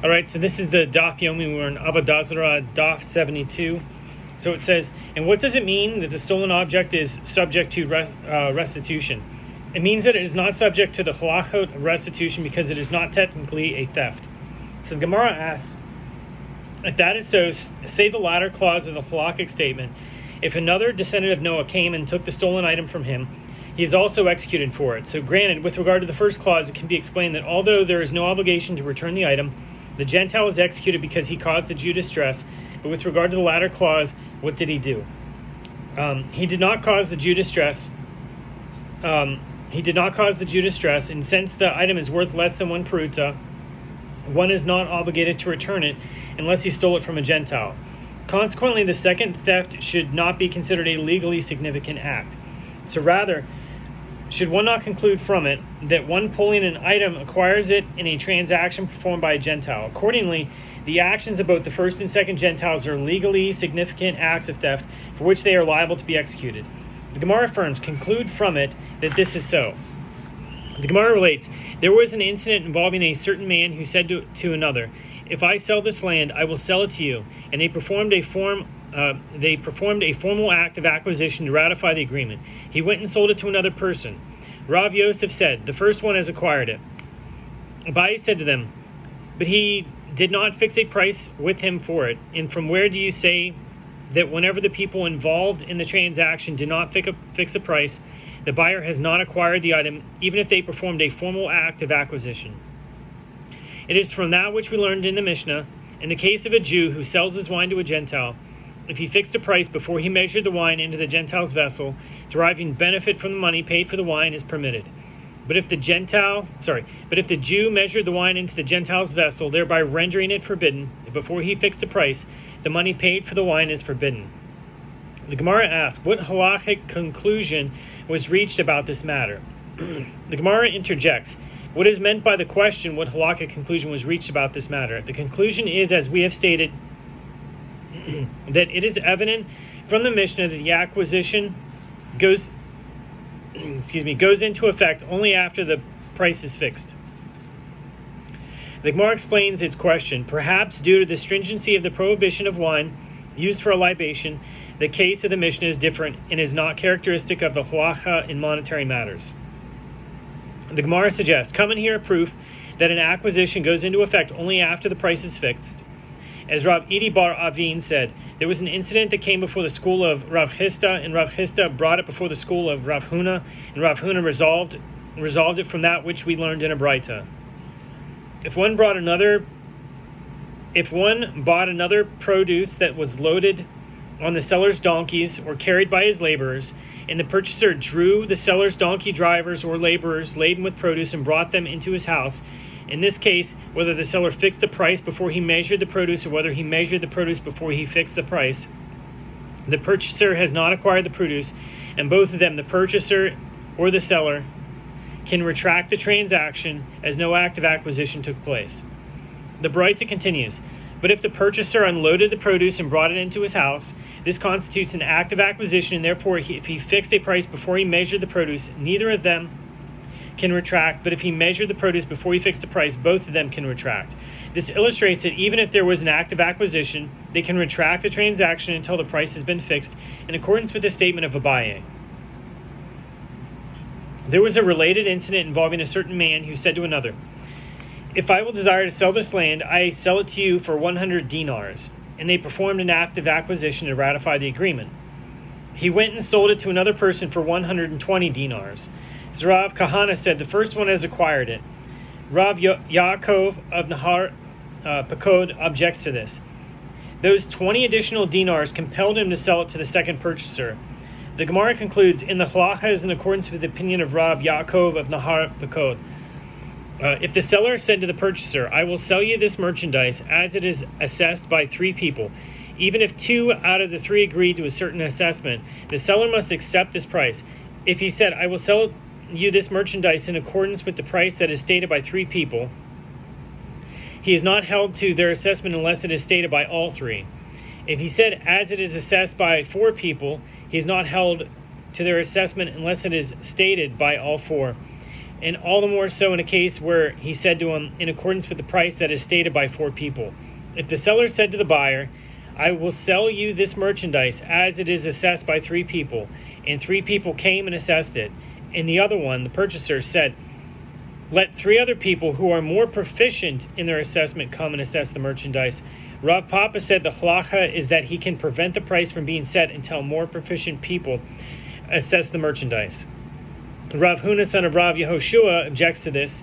All right, so this is the Daf Yomi. We're in Avodah Zarah, Daf 72. So it says, and what does it mean that the stolen object is subject to restitution? It means that it is not subject to the halachot of restitution because it is not technically a theft. So the Gemara asks, if that is so, say the latter clause of the halakhic statement. If another descendant of Noah came and took the stolen item from him, he is also executed for it. So granted, with regard to the first clause, it can be explained that although there is no obligation to return the item, the Gentile is executed because he caused the Jew distress. But with regard to the latter clause, what did he do? He did not cause the Jew distress. And since the item is worth less than one peruta, one is not obligated to return it unless he stole it from a Gentile. Consequently, the second theft should not be considered a legally significant act. So rather, should one not conclude from it that one pulling an item acquires it in a transaction performed by a Gentile? Accordingly, the actions of both the first and second Gentiles are legally significant acts of theft for which they are liable to be executed. The Gemara affirms, conclude from it that this is so. The Gemara relates, there was an incident involving a certain man who said to another, if I sell this land, I will sell it to you. And they performed a formal act of acquisition to ratify the agreement. He went and sold it to another person. Rav Yosef said, the first one has acquired it. Abai said to them, but he did not fix a price with him for it. And from where do you say that whenever the people involved in the transaction did not fix a price, the buyer has not acquired the item, even if they performed a formal act of acquisition? It is from that which we learned in the Mishnah, in the case of a Jew who sells his wine to a Gentile, if he fixed a price before he measured the wine into the Gentile's vessel, deriving benefit from the money paid for the wine is permitted. But if the Jew measured the wine into the Gentile's vessel, thereby rendering it forbidden, before he fixed a price, the money paid for the wine is forbidden. The Gemara asks, what halachic conclusion was reached about this matter? The Gemara interjects, what is meant by the question, what halakhic conclusion was reached about this matter? The conclusion is, as we have stated, that it is evident from the Mishnah that the acquisition goes into effect only after the price is fixed. The Gemara explains its question. Perhaps due to the stringency of the prohibition of wine used for a libation, the case of the Mishnah is different and is not characteristic of the halacha in monetary matters. The Gemara suggests, come and hear a proof that an acquisition goes into effect only after the price is fixed. As Rav Idi bar Avin said, there was an incident that came before the school of Rav Chisda, and Rav Chisda brought it before the school of Rav Huna, and Rav Huna resolved it from that which we learned in a Braita. If one bought another produce that was loaded on the seller's donkeys or carried by his laborers, and the purchaser drew the seller's donkey drivers or laborers laden with produce and brought them into his house, in this case, whether the seller fixed the price before he measured the produce or whether he measured the produce before he fixed the price, the purchaser has not acquired the produce, and both of them, the purchaser or the seller, can retract the transaction as no act of acquisition took place. The Braita continues, but if the purchaser unloaded the produce and brought it into his house, this constitutes an act of acquisition, and therefore if he fixed a price before he measured the produce, neither of them can retract, but if he measured the produce before he fixed the price, both of them can retract. This illustrates that even if there was an act of acquisition, they can retract the transaction until the price has been fixed, in accordance with the statement of Abaye. There was a related incident involving a certain man who said to another, if I will desire to sell this land, I sell it to you for 100 dinars. And they performed an act of acquisition to ratify the agreement. He went and sold it to another person for 120 dinars. So Rav Kahana said, the first one has acquired it. Rav Yaakov of Nahar Pakod objects to this. Those 20 additional dinars compelled him to sell it to the second purchaser. The Gemara concludes, in the halacha is in accordance with the opinion of Rav Yaakov of Nahar Pakod. If the seller said to the purchaser, I will sell you this merchandise as it is assessed by 3 people, even if 2 out of the 3 agreed to a certain assessment, the seller must accept this price. If he said, I will sell you this merchandise in accordance with the price that is stated by 3 people, he is not held to their assessment unless it is stated by all 3. If he said, as it is assessed by 4 people, he is not held to their assessment unless it is stated by all 4. and all the more so in a case where he said to him, in accordance with the price that is stated by 4 people. If the seller said to the buyer, I will sell you this merchandise as it is assessed by 3 people, and 3 people came and assessed it, and the other one, the purchaser, said, let 3 other people who are more proficient in their assessment come and assess the merchandise. Rav Papa said the halacha is that he can prevent the price from being set until more proficient people assess the merchandise. Rav Huna, son of Rav Yehoshua, objects to this.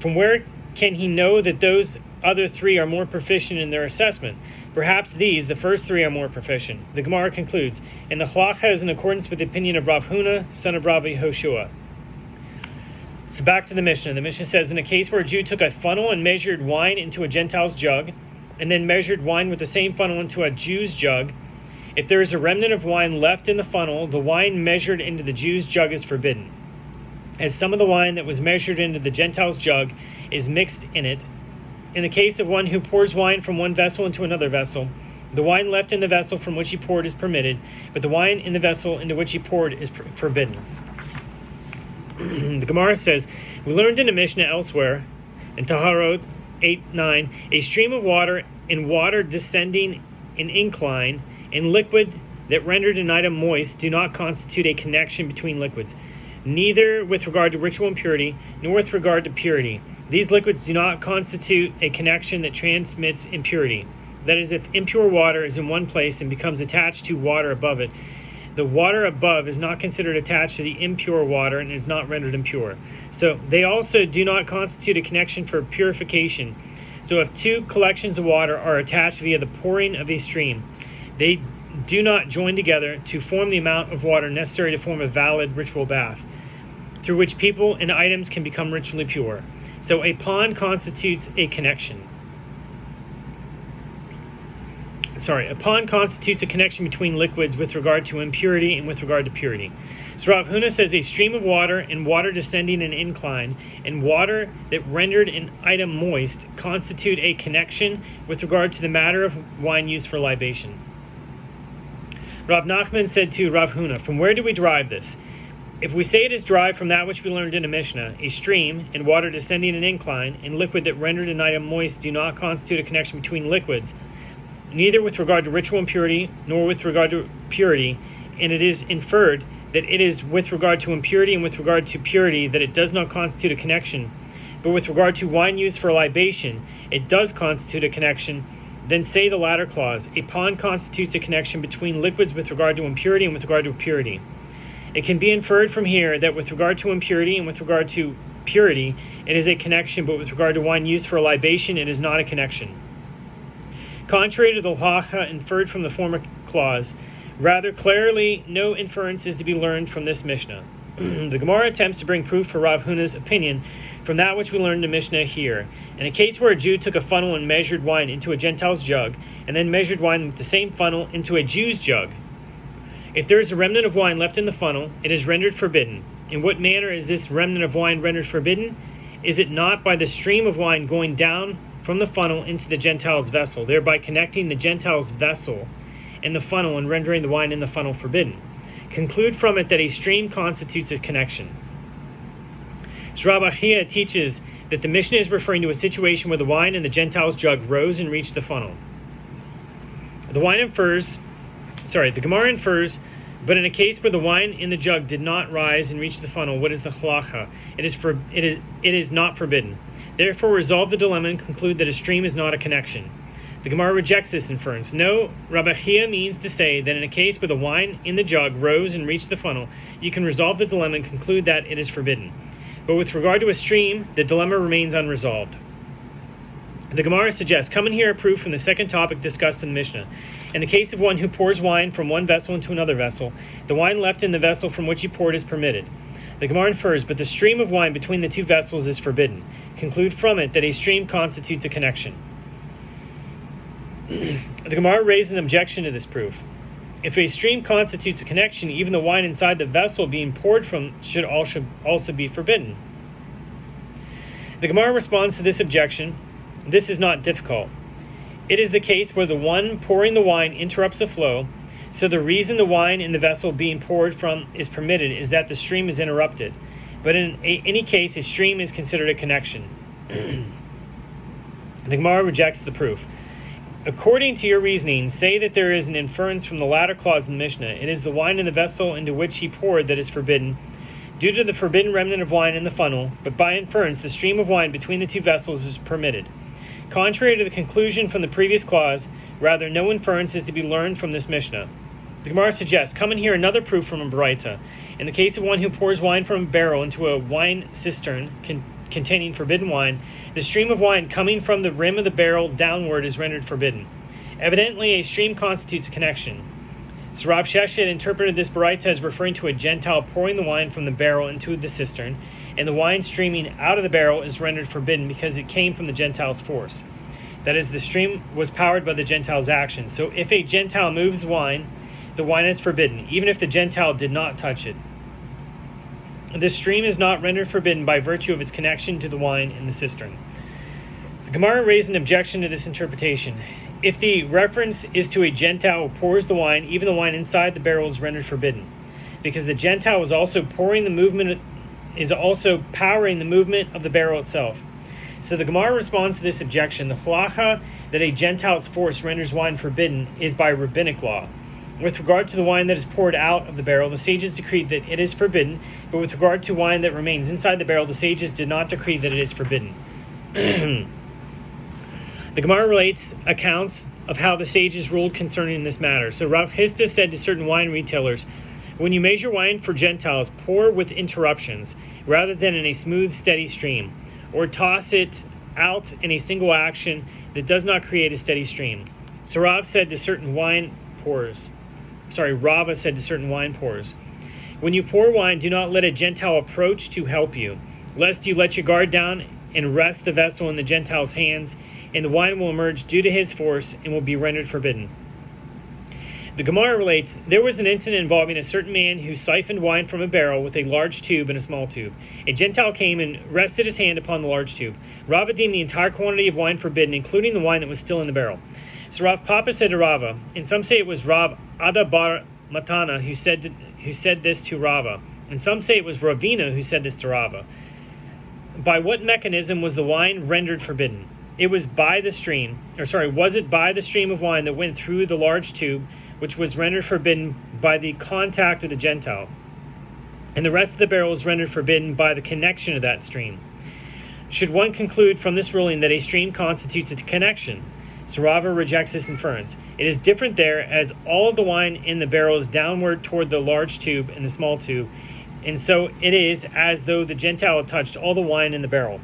From where can he know that those other 3 are more proficient in their assessment? Perhaps these, the first 3, are more proficient. The Gemara concludes, and the halacha is in accordance with the opinion of Rav Huna, son of Rav Yehoshua. So back to the Mishnah. The Mishnah says, in a case where a Jew took a funnel and measured wine into a Gentile's jug, and then measured wine with the same funnel into a Jew's jug, if there is a remnant of wine left in the funnel, the wine measured into the Jew's jug is forbidden, as some of the wine that was measured into the Gentile's jug is mixed in it. In the case of one who pours wine from one vessel into another vessel, the wine left in the vessel from which he poured is permitted, but the wine in the vessel into which he poured is forbidden. The Gemara says, we learned in the Mishnah elsewhere, in Taharot 8:9, a stream of water and water descending in incline and liquid that rendered an item moist do not constitute a connection between liquids, neither with regard to ritual impurity nor with regard to purity. These liquids do not constitute a connection that transmits impurity. That is, if impure water is in one place and becomes attached to water above it, the water above is not considered attached to the impure water and is not rendered impure. So they also do not constitute a connection for purification. So if 2 collections of water are attached via the pouring of a stream, they do not join together to form the amount of water necessary to form a valid ritual bath, through which people and items can become ritually pure. So a pond constitutes a connection. A pond constitutes a connection between liquids with regard to impurity and with regard to purity. So Rav Huna says a stream of water and water descending an incline and water that rendered an item moist constitute a connection with regard to the matter of wine used for libation. Rav Nachman said to Rav Huna, from where do we derive this? If we say it is derived from that which we learned in a Mishnah, a stream and water descending an incline and liquid that rendered an item moist do not constitute a connection between liquids, neither with regard to ritual impurity nor with regard to purity, and it is inferred that it is with regard to impurity and with regard to purity that it does not constitute a connection, but with regard to wine used for libation, it does constitute a connection, then say the latter clause, a pond constitutes a connection between liquids with regard to impurity and with regard to purity. It can be inferred from here that with regard to impurity and with regard to purity, it is a connection, but with regard to wine used for libation, it is not a connection. Contrary to the halacha inferred from the former clause, rather clearly no inference is to be learned from this Mishnah. The Gemara attempts to bring proof for Rav Huna's opinion from that which we learned in the Mishnah here. In a case where a Jew took a funnel and measured wine into a Gentile's jug, and then measured wine with the same funnel into a Jew's jug, if there is a remnant of wine left in the funnel, it is rendered forbidden. In what manner is this remnant of wine rendered forbidden? Is it not by the stream of wine going down from the funnel into the Gentile's vessel, thereby connecting the Gentile's vessel and the funnel and rendering the wine in the funnel forbidden? Conclude from it that a stream constitutes a connection. So Rabbi Chia teaches that the Mishnah is referring to a situation where the wine in the Gentile's jug rose and reached the funnel. The Gemara infers, but in a case where the wine in the jug did not rise and reach the funnel, what is the halacha? It is not forbidden. Therefore, resolve the dilemma and conclude that a stream is not a connection. The Gemara rejects this inference. No, Rabbi Chia means to say that in a case where the wine in the jug rose and reached the funnel, you can resolve the dilemma and conclude that it is forbidden. But with regard to a stream, the dilemma remains unresolved. The Gemara suggests, come and hear a proof from the second topic discussed in the Mishnah. In the case of one who pours wine from one vessel into another vessel, the wine left in the vessel from which he poured is permitted. The Gemara infers, but the stream of wine between the 2 vessels is forbidden. Conclude from it that a stream constitutes a connection. The Gemara raised an objection to this proof. If a stream constitutes a connection, even the wine inside the vessel being poured from should also be forbidden. The Gemara responds to this objection. This is not difficult. It is the case where the one pouring the wine interrupts the flow, so the reason the wine in the vessel being poured from is permitted is that the stream is interrupted. but in any case, a stream is considered a connection. The Gemara rejects the proof. According to your reasoning, say that there is an inference from the latter clause in the Mishnah. It is the wine in the vessel into which he poured that is forbidden, due to the forbidden remnant of wine in the funnel, but by inference, the stream of wine between the two vessels is permitted. Contrary to the conclusion from the previous clause, rather, no inference is to be learned from this Mishnah. The Gemara suggests, come and hear another proof from a Baraita. In the case of one who pours wine from a barrel into a wine cistern containing forbidden wine, the stream of wine coming from the rim of the barrel downward is rendered forbidden. Evidently, a stream constitutes a connection. So Rav Sheshet interpreted this Baraita as referring to a Gentile pouring the wine from the barrel into the cistern, and the wine streaming out of the barrel is rendered forbidden because it came from the Gentile's force. That is, the stream was powered by the Gentile's action. So if a Gentile moves wine, the wine is forbidden, even if the Gentile did not touch it. The stream is not rendered forbidden by virtue of its connection to the wine in the cistern. The Gemara raised an objection to this interpretation. If the reference is to a Gentile who pours the wine, even the wine inside the barrel is rendered forbidden, because the Gentile is also powering the movement of the barrel itself. So the Gemara responds to this objection. The halacha that a Gentile's force renders wine forbidden is by rabbinic law. With regard to the wine that is poured out of the barrel, the sages decreed that it is forbidden, but with regard to wine that remains inside the barrel, the sages did not decree that it is forbidden. The Gemara relates accounts of how the sages ruled concerning this matter. So Rav Hista said to certain wine retailers, when you measure wine for Gentiles, pour with interruptions, rather than in a smooth, steady stream, or toss it out in a single action that does not create a steady stream. So Rava said to certain wine pourers, when you pour wine, do not let a Gentile approach to help you, lest you let your guard down and rest the vessel in the Gentile's hands, and the wine will emerge due to his force and will be rendered forbidden. The Gemara relates, there was an incident involving a certain man who siphoned wine from a barrel with a large tube and a small tube. A Gentile came and rested his hand upon the large tube. Rava deemed the entire quantity of wine forbidden, including the wine that was still in the barrel. So Rav Papa said to Rava, and some say it was Rav Ada bar Matana who said this to Rava, and some say it was Ravina who said this to Rava. By what mechanism was the wine rendered forbidden? Was it by the stream of wine that went through the large tube, which was rendered forbidden by the contact of the Gentile, and the rest of the barrel was rendered forbidden by the connection of that stream? Should one conclude from this ruling that a stream constitutes a connection? So Rava rejects this inference. It is different there, as all of the wine in the barrel is downward toward the large tube and the small tube, and so it is as though the Gentile had touched all the wine in the barrel.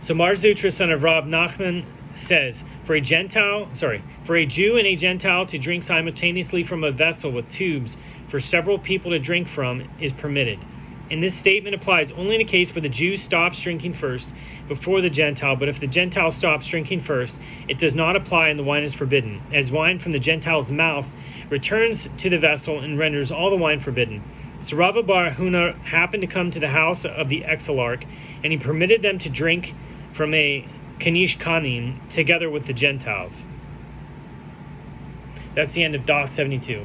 So Mar Zutra, son of Rav Nachman, says, for a Jew and a Gentile to drink simultaneously from a vessel with tubes for several people to drink from is permitted. And this statement applies only in a case where the Jew stops drinking first before the Gentile, but if the Gentile stops drinking first, it does not apply and the wine is forbidden, as wine from the Gentile's mouth returns to the vessel and renders all the wine forbidden. So Rava bar Huna happened to come to the house of the exilarch, and he permitted them to drink from a Kanish Kanim together with the Gentiles. That's the end of Daf 72.